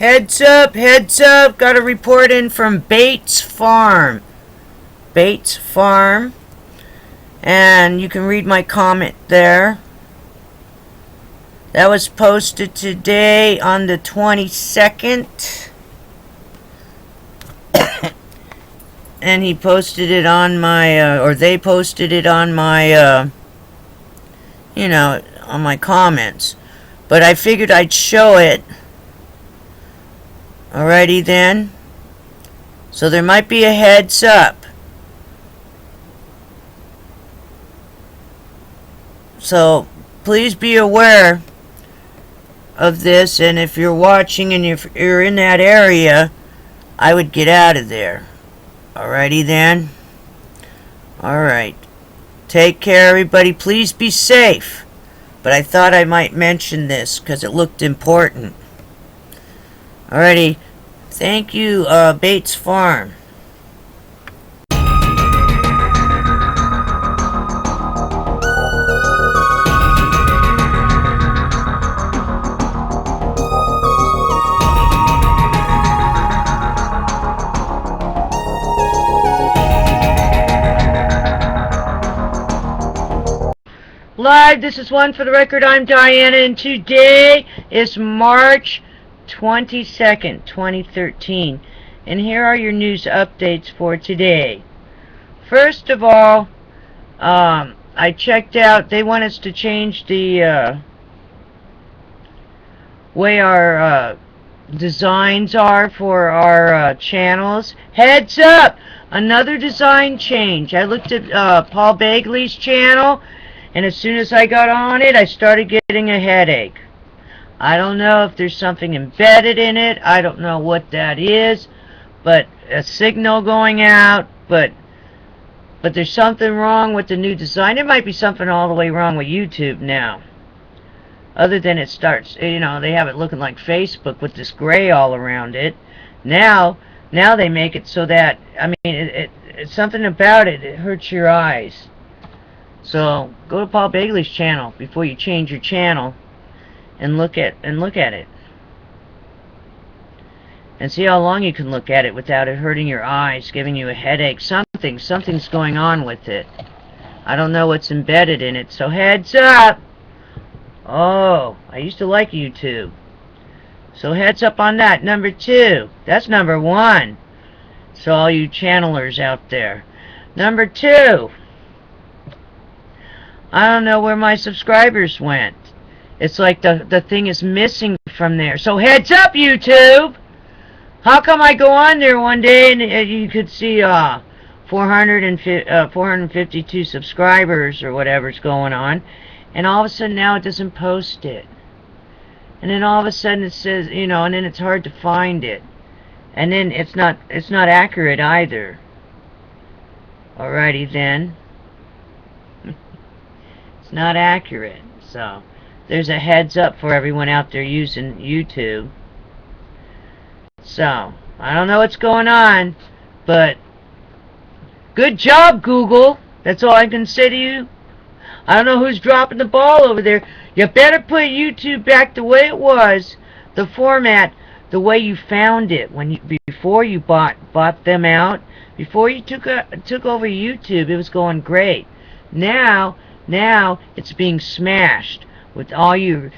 Heads up, got a report in from Bates Farm. Bates Farm. And you can read my comment there. That was posted today on the 22nd. And he posted it on my, or they posted it on my, on my comments. But I figured I'd show it. Alrighty then. So there might be a heads up. So please be aware of this, and if you're watching and if you're in that area, I would get out of there. Alrighty then. Alright. Take care, everybody. Please be safe. But I thought I might mention this because it looked important. Alrighty. Thank you, Bates Farm. Live, this is One for the Record. I'm Diana, and today is March 22nd, 2013. And here are your news updates for today. First of all, I checked out, they want us to change the way our designs are for our channels. Heads up! Another design change. I looked at Paul Bagley's channel, and as soon as I got on it, I started getting a headache. I don't know if there's something embedded in it. I don't know what that is. But a signal going out. But there's something wrong with the new design. There might be something all the way wrong with YouTube now. Other than it starts, they have it looking like Facebook with this gray all around it. Now they make it so that, it's something about it. It hurts your eyes. So go to Paul Bagley's channel before you change your channel, and look at it, and see how long you can look at it without it hurting your eyes, giving you a headache. Something's going on with it. I don't know what's embedded in it. So heads up. Oh, I used to like YouTube. So heads up on that. Number 2. That's number 1. So all you channelers out there. Number 2. I don't know where my subscribers went. It's like the thing is missing from there. So heads up, YouTube! How come I go on there one day and you could see 452 subscribers or whatever's going on, and all of a sudden now it doesn't post it. And then all of a sudden it says, and then it's hard to find it. And then it's not accurate either. Alrighty then. Not accurate. So there's a heads up for everyone out there using YouTube. So I don't know what's going on, but good job, Google. That's all I can say to you. I don't know who's dropping the ball over there. You better put YouTube back the way it was, the format, the way you found it before you bought them out. Before you took over YouTube, it was going great. Now it's being smashed with all your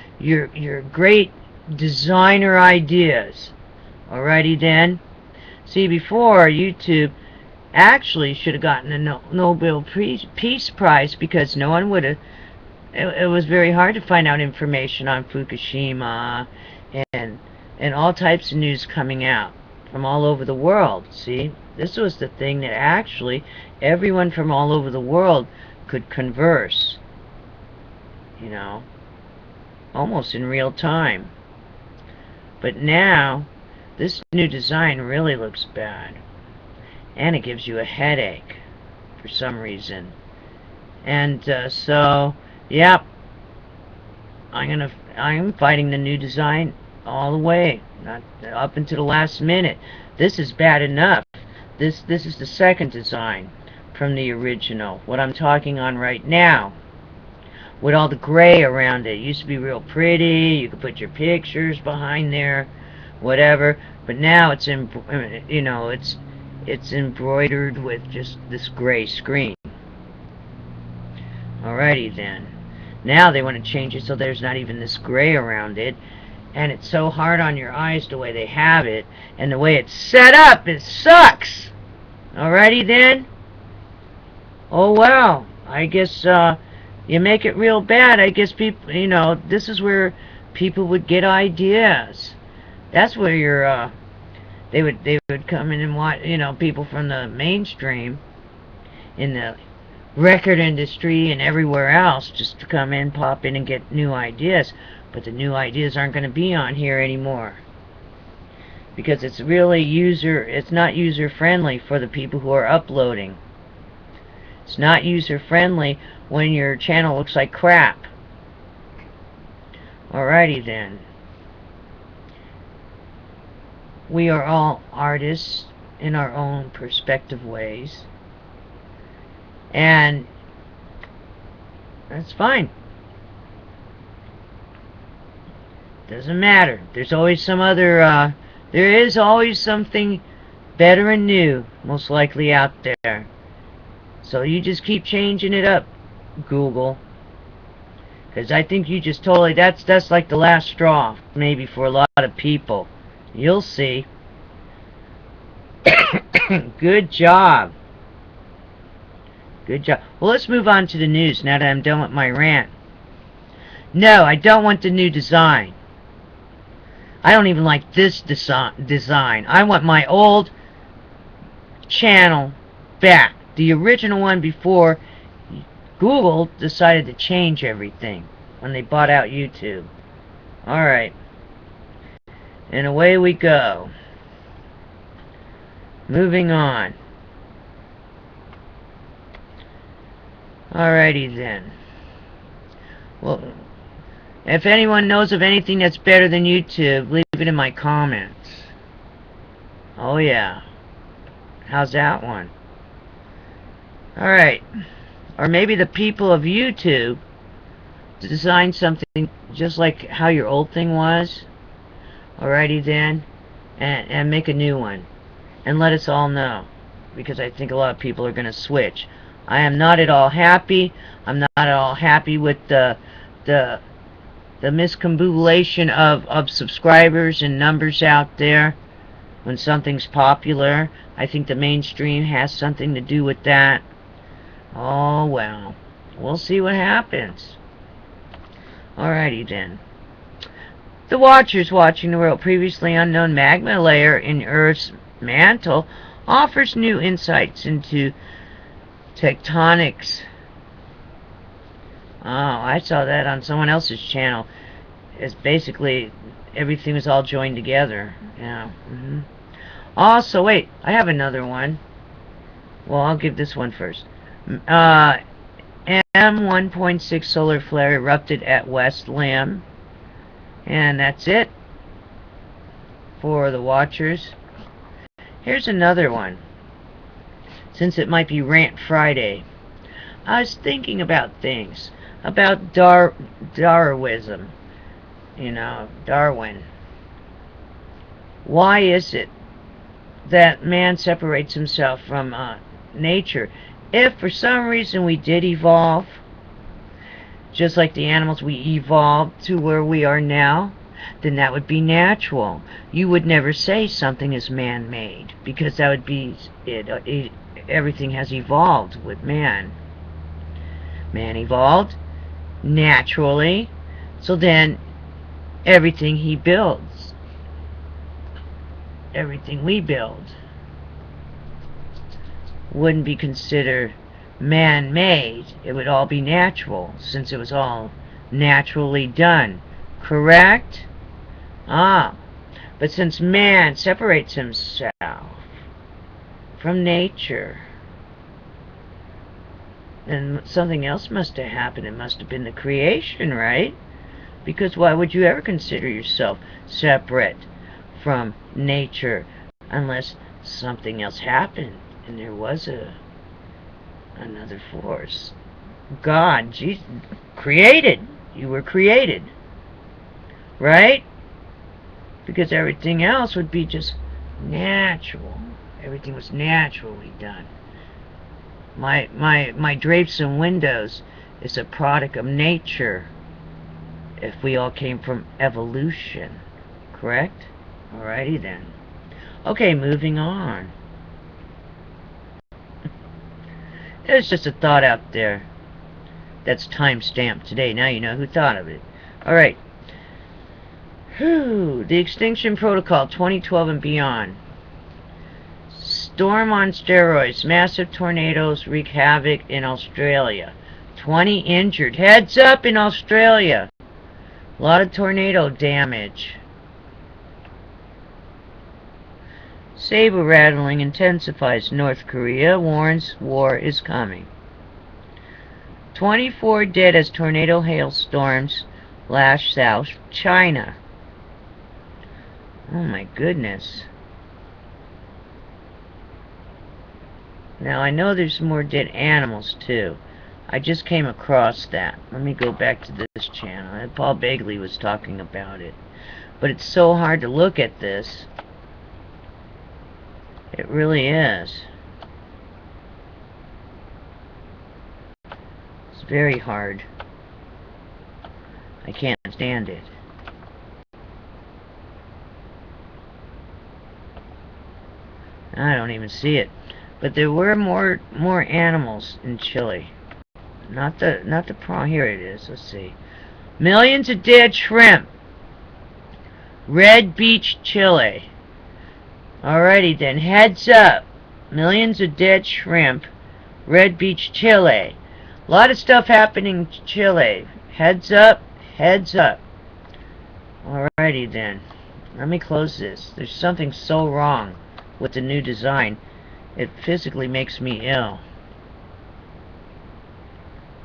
great designer ideas. Alrighty then. See, before, YouTube actually should have gotten a Nobel Peace Prize, because no one would have. It was very hard to find out information on Fukushima and all types of news coming out from all over the world. See, this was the thing that actually everyone from all over the world could converse, almost in real time. But now this new design really looks bad, and it gives you a headache for some reason. And so yep, I'm fighting the new design all the way, not up until the last minute. This is bad enough. This is the second design from the original, what I'm talking on right now, with all the gray around it. It used to be real pretty. You could put your pictures behind there. whatever. But now it's it's embroidered with just this gray screen. Alrighty then. Now they want to change it so there's not even this gray around it. And it's so hard on your eyes the way they have it. And the way it's set up, it sucks! Alrighty then? Oh wow. I guess you make it real bad. I guess people, this is where people would get ideas. That's where you're, they would come in and watch, people from the mainstream in the record industry and everywhere else just to come in, pop in and get new ideas. But the new ideas aren't going to be on here anymore. Because it's really it's not user friendly for the people who are uploading. It's not user friendly when your channel looks like crap. Alrighty then. We are all artists in our own perspective ways. And that's fine. Doesn't matter. There's always some other, there is always something better and new, most likely out there. So you just keep changing it up, Google. Because I think you just totally, that's like the last straw, maybe for a lot of people. You'll see. Good job. Good job. Well, let's move on to the news now that I'm done with my rant. No, I don't want the new design. I don't even like this design. I want my old channel back. The original one before Google decided to change everything when they bought out YouTube. Alright. And away we go. Moving on. Alrighty then. Well, if anyone knows of anything that's better than YouTube, leave it in my comments. Oh yeah. How's that one? Alright. Or maybe the people of YouTube design something just like how your old thing was. Alrighty then. And make a new one. And let us all know. Because I think a lot of people are going to switch. I am not at all happy. I'm not at all happy with the miscombobulation of subscribers and numbers out there when something's popular. I think the mainstream has something to do with that. Oh well. We'll see what happens. Alrighty then. The Watchers watching the world previously unknown magma layer in Earth's mantle offers new insights into tectonics. Oh, I saw that on someone else's channel. It's basically everything was all joined together. Yeah. Also, wait, I have another one. Well, I'll give this one first. M1.6 solar flare erupted at West Limb. And that's it for the Watchers. Here's another one. Since it might be Rant Friday, I was thinking about things. About Darwinism. Darwin. Why is it that man separates himself from nature? If for some reason we did evolve, just like the animals, we evolved to where we are now, then that would be natural. You would never say something is man-made, because that would be it. Everything has evolved with man. Man evolved naturally, so then everything he builds, everything we build, wouldn't be considered man-made. It would all be natural, since it was all naturally done. Correct? But since man separates himself from nature, then something else must have happened. It must have been the creation, right? Because why would you ever consider yourself separate from nature unless something else happened and there was another force? God, Jesus, created. You were created, right? because everything else would be just natural. Everything was naturally done. My drapes and windows is a product of nature. If we all came from evolution, correct? Alrighty then. Okay, moving on. It's just a thought out there that's time-stamped today. Now you know who thought of it. Alright. The Extinction Protocol 2012 and beyond. Storm on steroids. Massive tornadoes wreak havoc in Australia. 20 injured. Heads up in Australia. A lot of tornado damage. Saber rattling intensifies. North Korea warns war is coming. 24 dead as tornado hailstorms lash South China. Oh my goodness. Now I know there's more dead animals too. I just came across that. Let me go back to this channel. Paul Begley was talking about it. But it's so hard to look at this. It really is. It's very hard. I can't stand it. I don't even see it. But there were more animals in Chile. Not the prawn. Here it is. Let's see. Millions of dead shrimp. Red Beach, Chile. Alrighty then. Heads up. Millions of dead shrimp. Red Beach, Chile. A lot of stuff happening in Chile. Heads up. Heads up. Alrighty then. Let me close this. There's something so wrong with the new design. It physically makes me ill.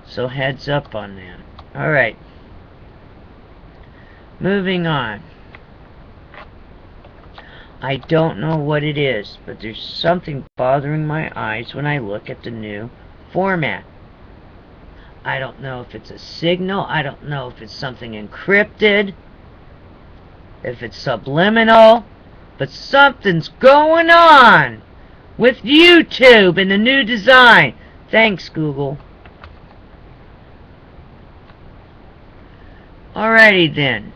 So heads up on that. Alright. Moving on. I don't know what it is, but there's something bothering my eyes when I look at the new format. I don't know if it's a signal. I don't know if it's something encrypted. If it's subliminal. But something's going on with YouTube and the new design. Thanks, Google. Alrighty then.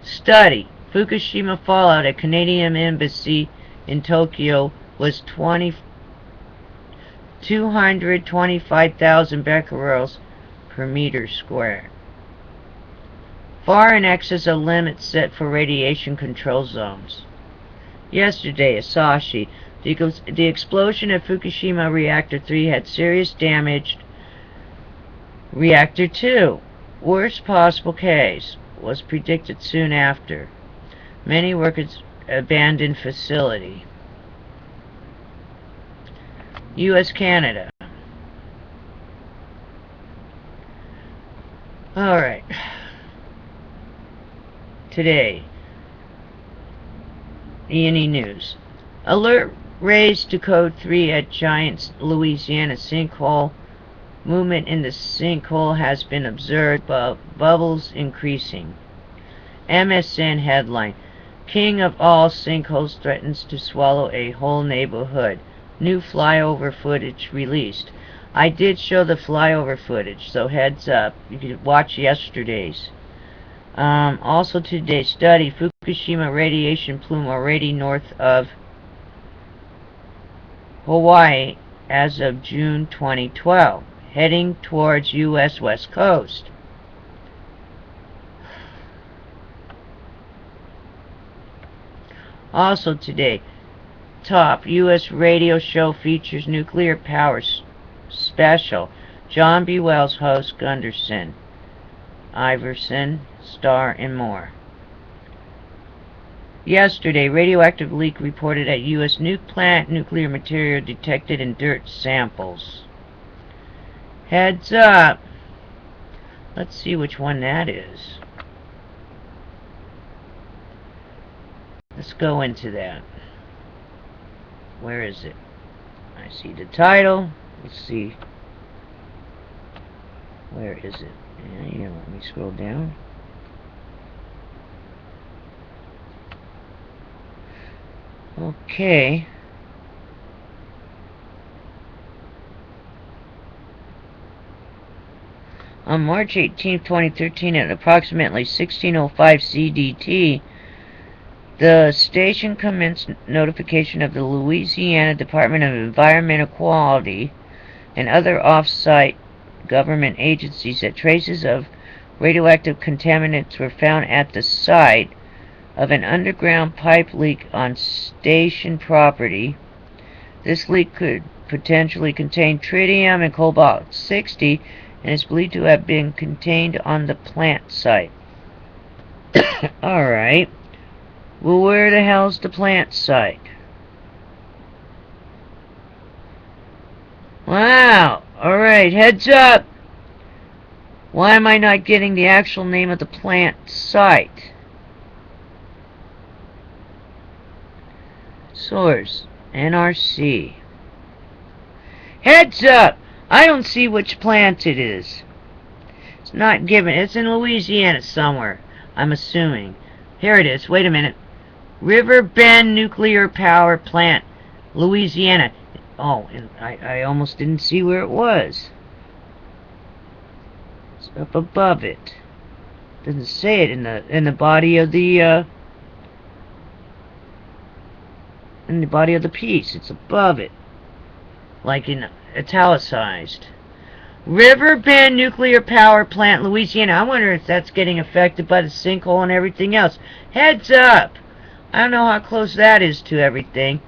Study. Fukushima fallout at Canadian Embassy in Tokyo was 225,000 becquerels per meter square. Far in excess of limits set for radiation control zones. Yesterday, Asahi, the explosion at Fukushima Reactor 3 had serious damage. Reactor 2, worst possible case, was predicted soon after. Many workers abandoned facility. U.S. Canada. Alright. Today, E&E News. Alert raised to code 3 at giant Louisiana sinkhole. Movement in the sinkhole has been observed, but bubbles increasing. MSN headline. King of all sinkholes threatens to swallow a whole neighborhood. New flyover footage released. I did show the flyover footage, so heads up. You could watch yesterday's. Also today's study, Fukushima radiation plume already north of Hawaii as of June 2012, heading towards U.S. West Coast. Also today, top U.S. radio show features nuclear power special. John B. Wells host Gunderson, Iverson, Starr, and more. Yesterday, radioactive leak reported at U.S. nuke plant. Nuclear material detected in dirt samples. Heads up. Let's see which one that is. Let's go into that. Where is it? I see the title. Let's see. Where is it? Yeah, let me scroll down. Okay. On March 18, 2013, at approximately 16:05 CDT, the station commenced notification of the Louisiana Department of Environmental Quality and other off-site government agencies that traces of radioactive contaminants were found at the site of an underground pipe leak on station property. This leak could potentially contain tritium and cobalt-60 and is believed to have been contained on the plant site. Alright. Well, where the hell's the plant site? Wow. Alright, heads up. Why am I not getting the actual name of the plant site? Source, NRC. Heads up! I don't see which plant it is. It's not given. It's in Louisiana somewhere, I'm assuming. Here it is. Wait a minute. River Bend Nuclear Power Plant, Louisiana. Oh, and I almost didn't see where it was. It's up above it. Doesn't say it in the body of the piece. It's above it, like in italicized. River Bend Nuclear Power Plant, Louisiana. I wonder if that's getting affected by the sinkhole and everything else. Heads up! I don't know how close that is to everything,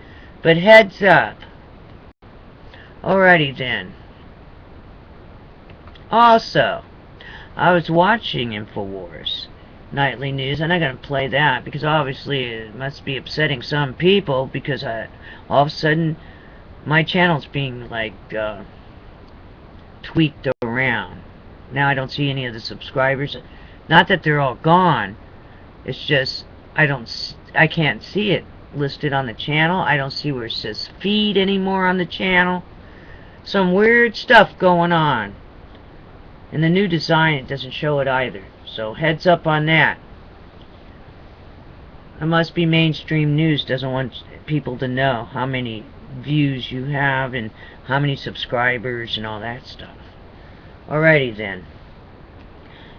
but heads up. Alrighty then. Also, I was watching InfoWars Nightly News. I'm not going to play that because obviously it must be upsetting some people because all of a sudden my channel's being like tweaked around. Now I don't see any of the subscribers. Not that they're all gone. It's just I can't see it listed on the channel. I don't see where it says feed anymore on the channel. Some weird stuff going on. And the new design, it doesn't show it either. So heads up on that. It must be mainstream news doesn't want people to know how many views you have and how many subscribers and all that stuff. Alrighty then.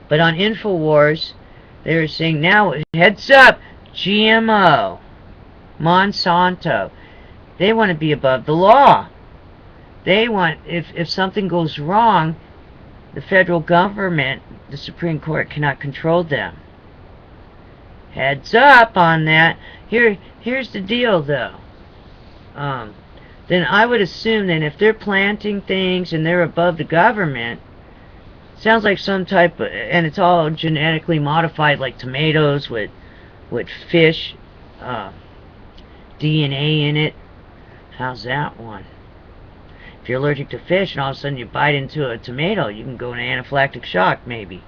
But on InfoWars, they were saying now, heads up, GMO, Monsanto, they want to be above the law. They want, if something goes wrong, the federal government, the Supreme Court, cannot control them. Heads up on that. Here's the deal, though. Then I would assume that if they're planting things and they're above the government, sounds like some type of, and it's all genetically modified, like tomatoes with fish DNA in it. How's that one? If you're allergic to fish and all of a sudden you bite into a tomato, you can go into anaphylactic shock, maybe.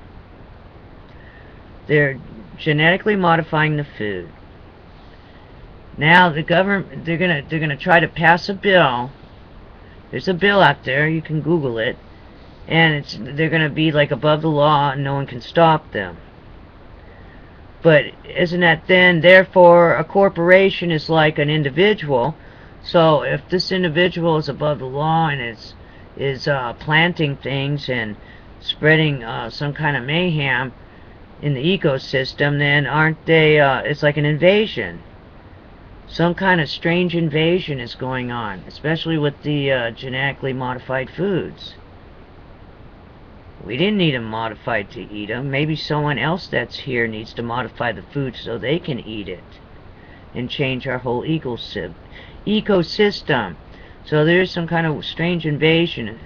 They're genetically modifying the food. Now the government, they're gonna try to pass a bill. There's a bill out there, you can Google it, and they're gonna be like above the law and no one can stop them. But isn't that then, therefore, a corporation is like an individual? So if this individual is above the law and is planting things and spreading some kind of mayhem in the ecosystem, then aren't they, it's like an invasion. Some kind of strange invasion is going on, especially with the genetically modified foods. We didn't need them modified to eat them. Maybe someone else that's here needs to modify the food so they can eat it and change our whole ecosystem. So there's some kind of strange invasion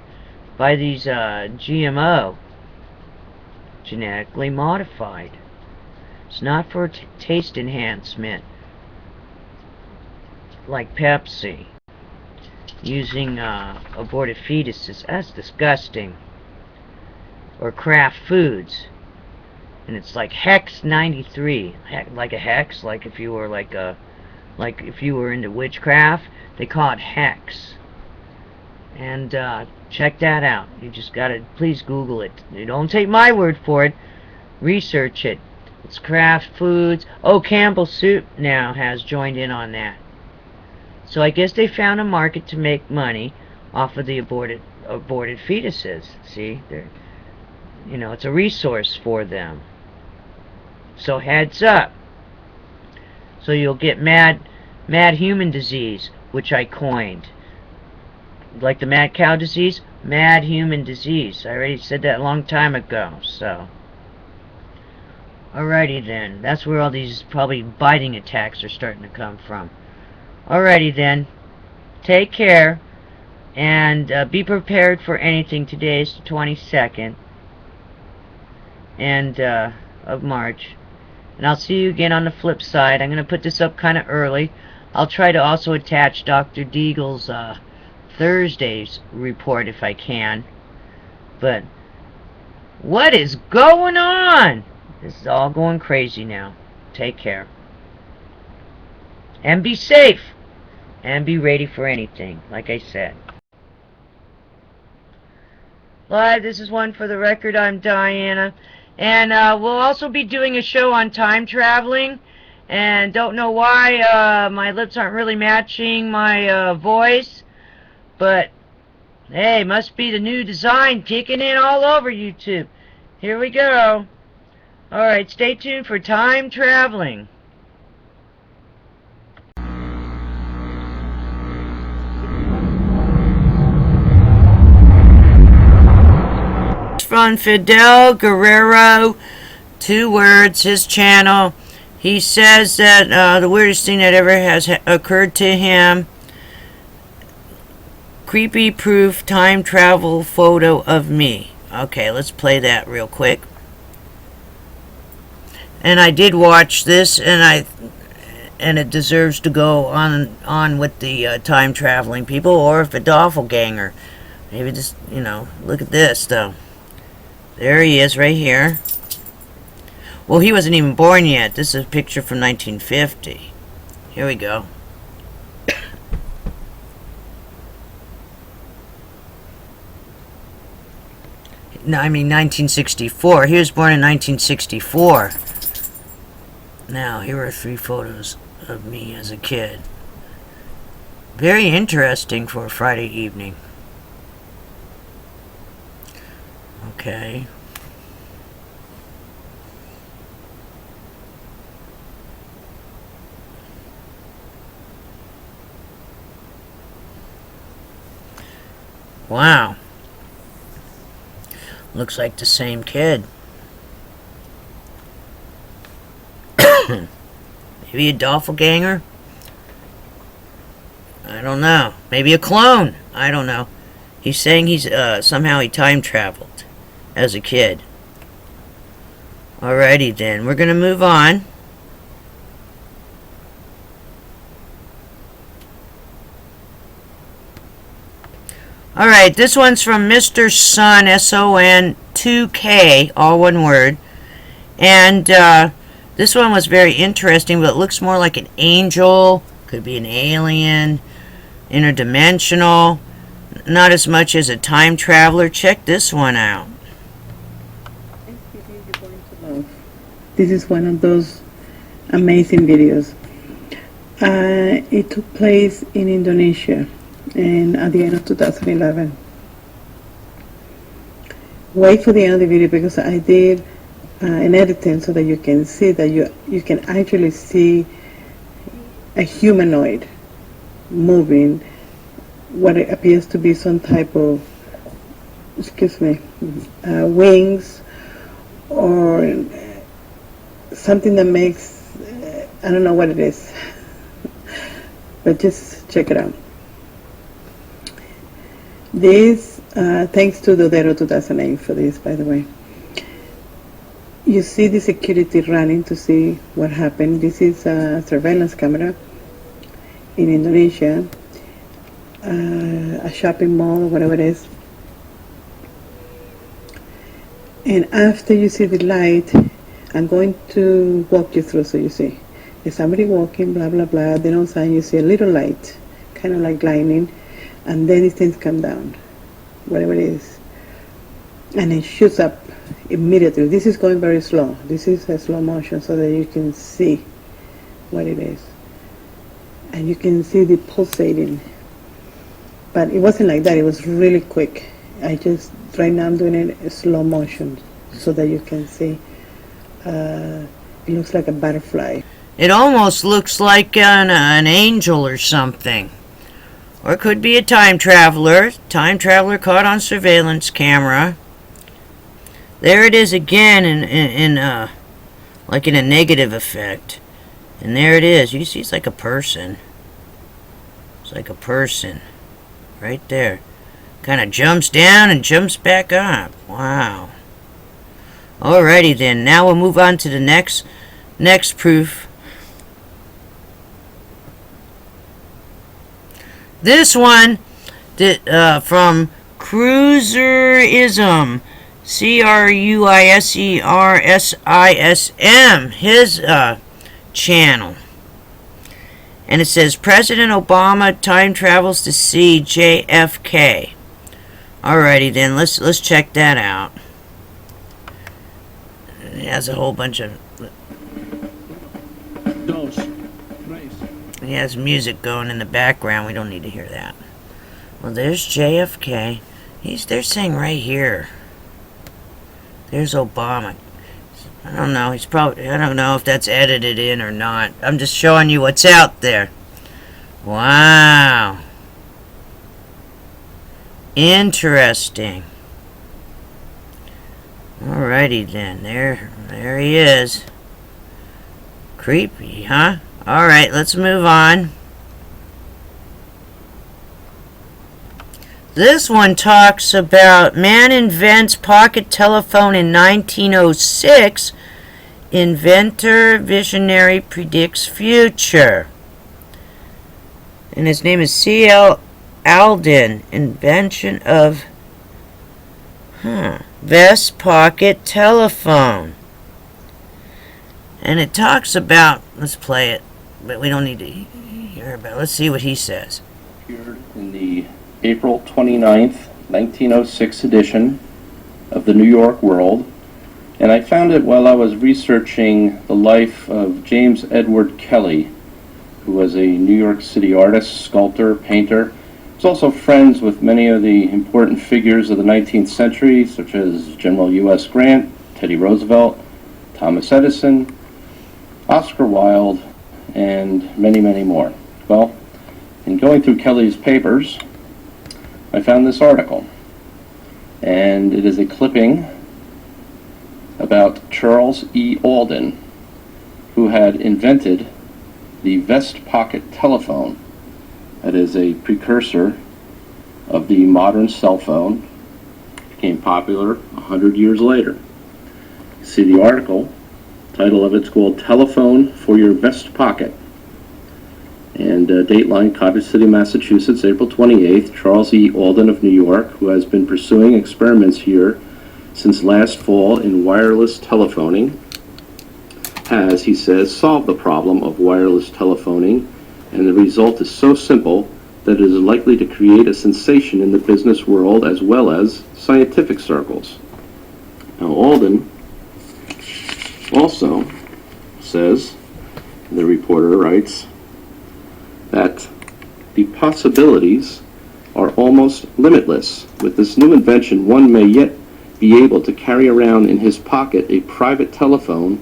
by these GMO, genetically modified. It's not for taste enhancement like Pepsi, using aborted fetuses. That's disgusting. Or Kraft Foods, and it's like Hex 93, like a hex, like if you were like if you were into witchcraft, they call it Hex. And check that out. You just gotta, please Google it. You don't take my word for it. Research it. It's Kraft Foods. Oh, Campbell Soup now has joined in on that. So I guess they found a market to make money off of the aborted fetuses. See, they're, it's a resource for them. So heads up. So you'll get mad human disease, which I coined. Like the mad cow disease, mad human disease. I already said that a long time ago, so. Alrighty then. That's where all these probably biting attacks are starting to come from. Alrighty then. Take care. And be prepared for anything. Today is the 22nd. And, of March. And I'll see you again on the flip side. I'm going to put this up kind of early. I'll try to also attach Dr. Deagle's Thursday's report if I can. But what is going on? This is all going crazy now. Take care. And be safe. And be ready for anything, like I said. Live, this is One for the Record. I'm Diana. And we'll also be doing a show on time traveling. And don't know why my lips aren't really matching my voice. But, hey, must be the new design kicking in all over YouTube. Here we go. Alright, stay tuned for time traveling. From Fidel Guerrero, 2 words, his channel. He says that the weirdest thing that ever has occurred to him, creepy proof time travel photo of me. Okay, let's play that real quick. And I did watch this, and it deserves to go on with the time traveling people, or if a doppelganger. Maybe just, look at this though. There he is right here. Well, he wasn't even born yet. This is a picture from 1950. Here we go. No, I mean 1964. He was born in 1964. Now, here are 3 photos of me as a kid. Very interesting for a Friday evening. Okay. Wow. Looks like the same kid. Maybe a doppelganger? I don't know. Maybe a clone? I don't know. He's saying he's somehow he time traveled as a kid. Alrighty then, we're gonna move on. Alright, this one's from Mr. Son, S-O-N 2K, all one word. And this one was very interesting, but it looks more like an angel. Could be an alien, interdimensional. Not as much as a time traveler. Check this one out. This is one of those amazing videos. It took place in Indonesia and at the end of 2011. Wait for the end of the video because I did an editing so that you can see that you can actually see a humanoid moving what it appears to be some type of, wings or something that makes, I don't know what it is, but just check it out. This, thanks to Dodero 2008 for this, by the way. You see the security running to see what happened. This is a surveillance camera in Indonesia, a shopping mall or whatever it is. And after you see the light, I'm going to walk you through so you see. There's somebody walking, blah, blah, blah. Then all of a sudden you see a little light, kind of like lightning, and then these things come down, whatever it is. And it shoots up immediately. This is going very slow. This is a slow motion so that you can see what it is. and you can see the pulsating. But it wasn't like that. It was really quick. Right now I'm doing it in slow motion so that you can see. It looks like a butterfly. It almost looks like an angel or something. Or it could be a time traveler. Time traveler caught on surveillance camera. There it is again in like in a negative effect. And there it is. You see it's like a person. It's like a person. Right there. Kind of jumps down and jumps back up. Wow. Alrighty then. Now we'll move on to the next proof. This one from Cruiserism. Cruisersism. His channel. And it says President Obama time travels to see JFK. Alrighty then, let's check that out. It has a whole bunch of. He has music going in the background. We don't need to hear that. Well, there's JFK. They're saying right here. There's Obama. I don't know. I don't know if that's edited in or not. I'm just showing you what's out there. Wow. Interesting. Alrighty then. There he is. Creepy, huh? Alright, let's move on. This one talks about man invents pocket telephone in 1906. Inventor visionary predicts future. And his name is C.L. Alden. Invention of vest pocket telephone. And it talks about, let's play it, but we don't need to hear about it. Let's see what he says. Appeared in the April 29th, 1906 edition of the New York World, and I found it while I was researching the life of James Edward Kelly, who was a New York City artist, sculptor, painter. He was also friends with many of the important figures of the 19th century, such as General U.S. Grant, Teddy Roosevelt, Thomas Edison, Oscar Wilde, and many, many more. Well, in going through Kelly's papers, I found this article, and it is a clipping about Charles E. Alden, who had invented the vest pocket telephone. That is a precursor of the modern cell phone. It became popular 100 years later. You see the article, title of it's called Telephone for Your Vest Pocket. And Dateline, Cottage City, Massachusetts, April 28th, Charles E. Alden of New York, who has been pursuing experiments here since last fall in wireless telephoning, has, he says, solved the problem of wireless telephoning, and the result is so simple that it is likely to create a sensation in the business world as well as scientific circles. Now, Alden also says, the reporter writes, that the possibilities are almost limitless. With this new invention, one may yet be able to carry around in his pocket a private telephone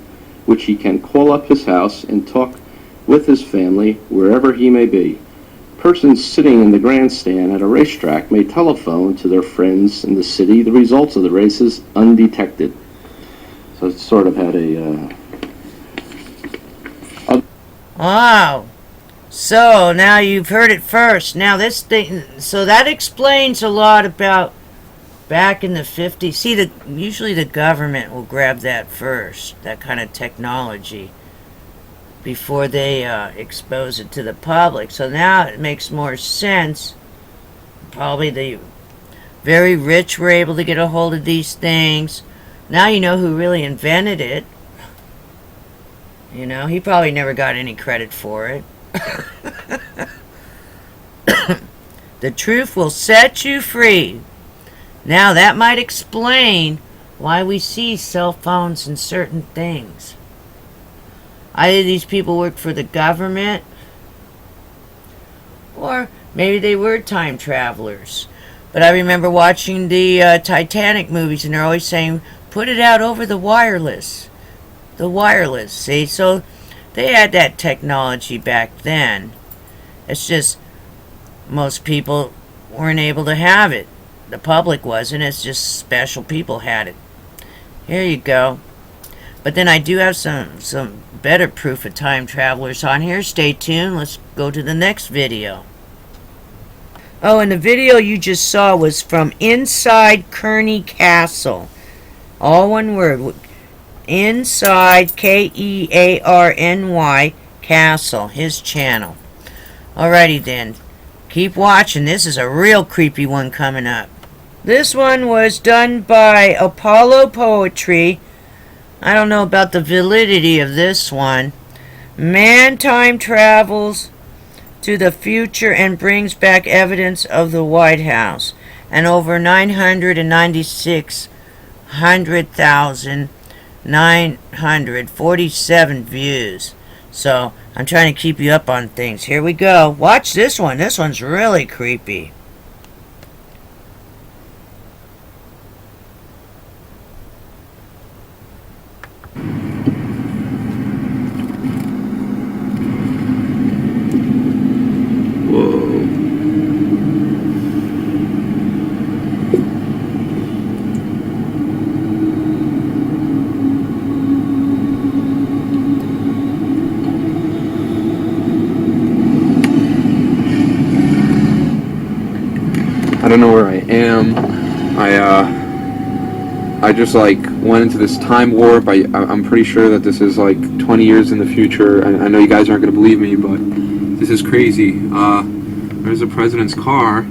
which he can call up his house and talk with his family wherever he may be. Persons sitting in the grandstand at a racetrack may telephone to their friends in the city the results of the races undetected. So it sort of had a... Wow. So now you've heard it first. Now this thing, so that explains a lot about back in the 50s. See, usually the government will grab that first, that kind of technology, before they expose it to the public. So now it makes more sense. Probably the very rich were able to get a hold of these things. Now you know who really invented it. You know, he probably never got any credit for it. The truth will set you free. Now that might explain why we see cell phones and certain things. Either these people work for the government Maybe they were time travelers. But I remember watching the Titanic movies, and they're always saying, put it out over the wireless. The wireless, see? So they had that technology back then. It's just most people weren't able to have it. The public wasn't. It's just special people had it. Here you go. But then I do have some better proof of time travelers on here. Stay tuned. Let's go to the next video. Oh, and the video you just saw was from inside Kearny Castle. All one word. Inside Kearny Castle. His channel. Alrighty then. Keep watching. This is a real creepy one coming up. This one was done by Apollo Poetry. I don't know about the validity of this one. Man time travels to the future and brings back evidence of the White House. And over 996,947 views. So, I'm trying to keep you up on things. Here we go. Watch this one. This one's really creepy. I don't know where I am. I just like went into this time warp. I'm pretty sure that this is like 20 years in the future. I know you guys aren't gonna believe me, but this is crazy. There's the president's car.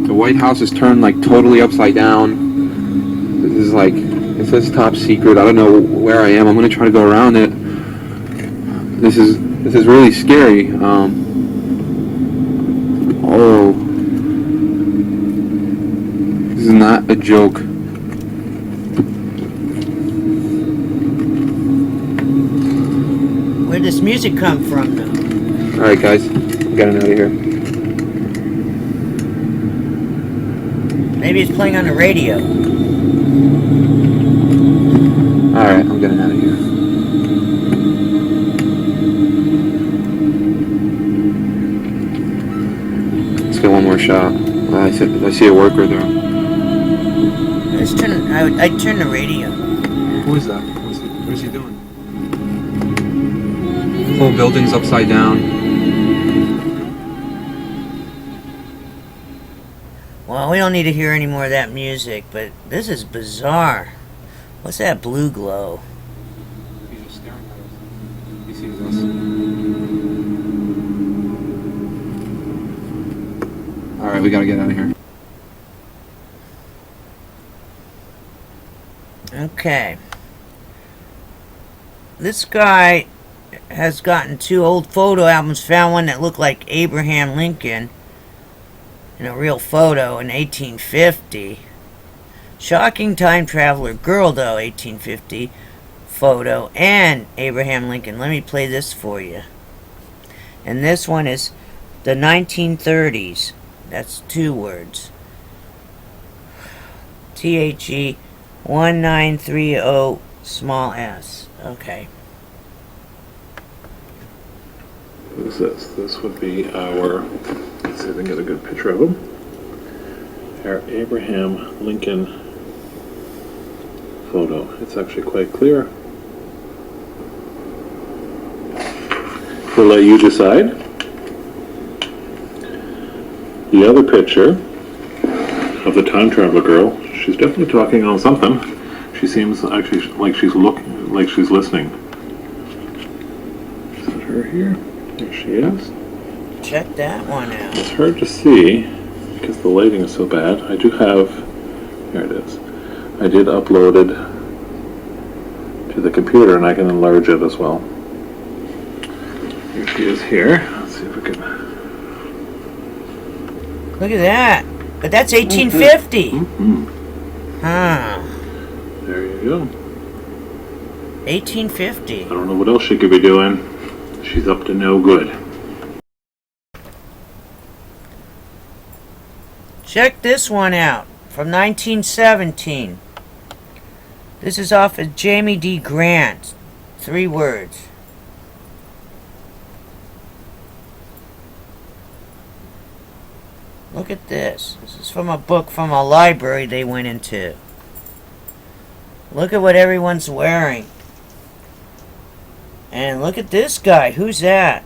The White House is turned like totally upside down. This is like, it says top secret. I don't know where I am. I'm gonna try to go around it. This is really scary. Oh, this is not a joke. Where'd this music come from, though? Alright, guys, I'm getting out of here. Maybe it's playing on the radio. Alright, I'm getting out of here. Let's get one more shot. I see a worker there. I'd turn the radio. Who is that? What is he doing? Whole building's upside down. Well, we don't need to hear any more of that music, but this is bizarre. What's that blue glow? He's just staring at us. He sees us. Alright, we gotta get out of here. Okay. This guy has gotten 2 old photo albums, found one that looked like Abraham Lincoln in a real photo in 1850. Shocking time traveler girl, though, 1850 photo, and Abraham Lincoln. Let me play this for you. And this one is the 1930s. That's 2 words. THE 1930 small s. Okay. What is this? This would be our, let's see if I can get a good picture of him. Our Abraham Lincoln photo. It's actually quite clear. We'll let you decide. The other picture of the time traveler girl, she's definitely talking on something. She seems actually like she's looking, like she's listening. Is that her here? There she is. Check that one out. It's hard to see because the lighting is so bad. I do have, here it is. I did upload it to the computer and I can enlarge it as well. Here she is here. Let's see if we can. Look at that. But that's 1850. Mm-hmm. Huh. There you go. 1850. I don't know what else she could be doing. She's up to no good. Check this one out from 1917. This is off of Jamie D. Grant. 3 words. Look at this. This is from a book from a library they went into. Look at what everyone's wearing. And look at this guy. Who's that?